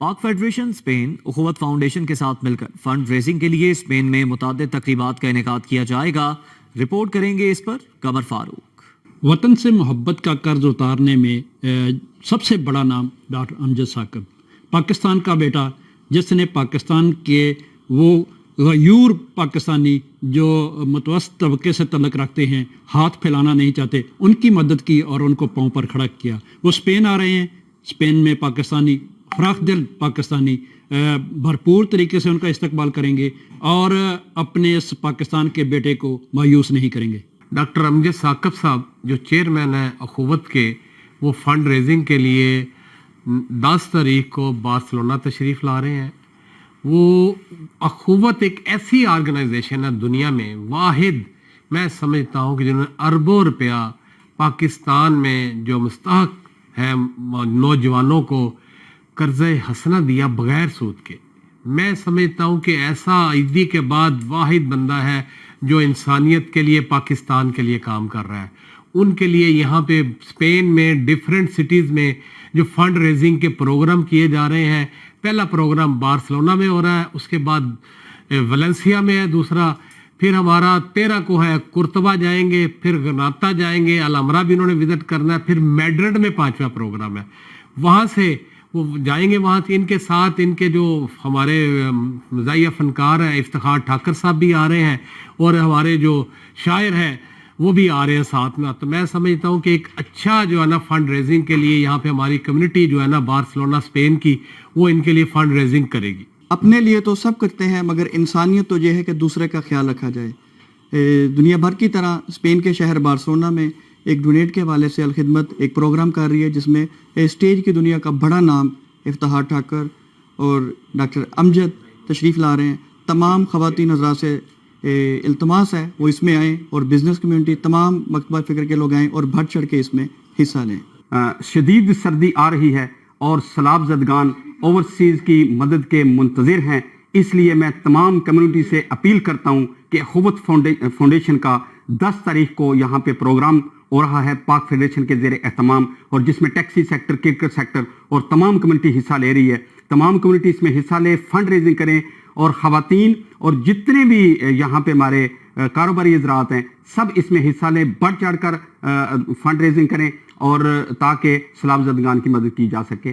پاک federation Spain اخوت foundation کے ساتھ مل کر فنڈ ریزنگ کے لیے اسپین میں متعدد تقریبات کا انعقاد کیا جائے گا. رپورٹ کریں گے اس پر قمر فاروق. وطن سے محبت کا قرض اتارنے میں سب سے بڑا نام ڈاکٹر امجد ثاقب، پاکستان کا بیٹا، جس نے پاکستان کے وہ غیور پاکستانی جو متوسط طبقے سے تعلق رکھتے ہیں، ہاتھ پھیلانا نہیں چاہتے، ان کی مدد کی اور ان کو پاؤں پر کھڑا کیا. وہ اسپین آ رہے ہیں. اسپین میں پاکستانی فراخ دل پاکستانی بھرپور طریقے سے ان کا استقبال کریں گے اور اپنے اس پاکستان کے بیٹے کو مایوس نہیں کریں گے. ڈاکٹر امجد ثاقب صاحب جو چیئرمین ہیں اخوت کے، وہ فنڈ ریزنگ کے لیے 10 تاریخ کو بارسلونا تشریف لا رہے ہیں. وہ اخوت ایک ایسی آرگنائزیشن ہے دنیا میں واحد، میں سمجھتا ہوں کہ جنہوں نے اربوں روپیہ پاکستان میں جو مستحق ہے نوجوانوں کو قرض حسنہ دیا بغیر سود کے. میں سمجھتا ہوں کہ ایسا عیدی کے بعد واحد بندہ ہے جو انسانیت کے لیے پاکستان کے لیے کام کر رہا ہے. ان کے لیے یہاں پہ اسپین میں ڈیفرنٹ سٹیز میں جو فنڈ ریزنگ کے پروگرام کیے جا رہے ہیں، پہلا پروگرام بارسلونا میں ہو رہا ہے، اس کے بعد ویلنسیا میں ہے دوسرا، پھر ہمارا 13 کو ہے کورتوا جائیں گے، پھر گرناتا جائیں گے، الامرا بھی انہوں نے وزٹ کرنا ہے، پھر میڈرڈ میں 5واں پروگرام ہے. وہاں سے وہ جائیں گے. وہاں سے ان کے ساتھ ان کے جو ہمارے مزاحیہ فنکار ہیں افتخار ٹھاکر صاحب بھی آ رہے ہیں اور ہمارے جو شاعر ہیں وہ بھی آ رہے ہیں ساتھ میں. تو میں سمجھتا ہوں کہ ایک اچھا جو ہے نا فنڈ ریزنگ کے لیے یہاں پہ ہماری کمیونٹی جو ہے نا بارسلونا اسپین کی، وہ ان کے لیے فنڈ ریزنگ کرے گی. اپنے لیے تو سب کرتے ہیں، مگر انسانیت تو یہ ہے کہ دوسرے کا خیال رکھا جائے. دنیا بھر کی طرح اسپین کے شہر بارسلونا میں ایک ڈونیٹ کے حوالے سے الخدمت ایک پروگرام کر رہی ہے، جس میں اسٹیج کی دنیا کا بڑا نام افتخار ٹھاکر اور ڈاکٹر امجد تشریف لا رہے ہیں. تمام خواتین حضرات سے التماس ہے وہ اس میں آئیں اور بزنس کمیونٹی تمام مکتبہ فکر کے لوگ آئیں اور بڑھ چڑھ کے اس میں حصہ لیں. شدید سردی آ رہی ہے اور سیلاب زدگان اوورسیز کی مدد کے منتظر ہیں، اس لیے میں تمام کمیونٹی سے اپیل کرتا ہوں کہ اخوت فاؤنڈیشن کا 10 تاریخ کو یہاں پہ پروگرام ہو رہا ہے پاک فیڈریشن کے زیر اہتمام، اور جس میں ٹیکسی سیکٹر، کرکٹ سیکٹر اور تمام کمیونٹی حصہ لے رہی ہے. تمام کمیونٹی اس میں حصہ لے، فنڈ ریزنگ کریں، اور خواتین اور جتنے بھی یہاں پہ ہمارے کاروباری حضرات ہیں سب اس میں حصہ لیں، بڑھ چڑھ کر فنڈ ریزنگ کریں اور تاکہ سیلاب زدگان کی مدد کی جا سکے.